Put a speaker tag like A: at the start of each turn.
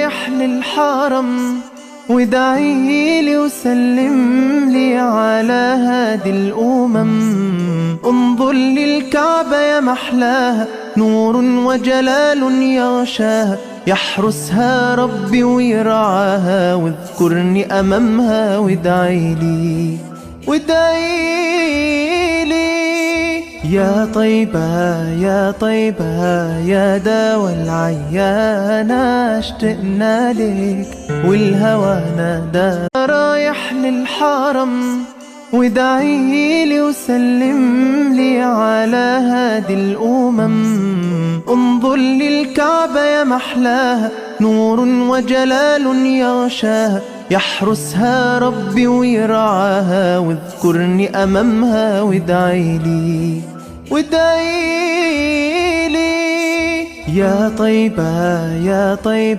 A: رايح للحرم وادعيلي وسلم لي على هادي الأمم. انظر للكعبة يا محلاها، نور وجلال يغشاها، يحرسها ربي ويرعاها، واذكرني أمامها وادعيلي يا طيبة يا طيبة يا دوا العيانة، اشتقنا لك والهوى نادى. رايح للحرم وادعيلي وسلم لي على هادي الأمم. انظر للكعبة يا محلاها، نور وجلال يغشاها، يحرسها ربي ويرعاها، واذكرني أمامها وادعيلي يا طيبة يا طيبة.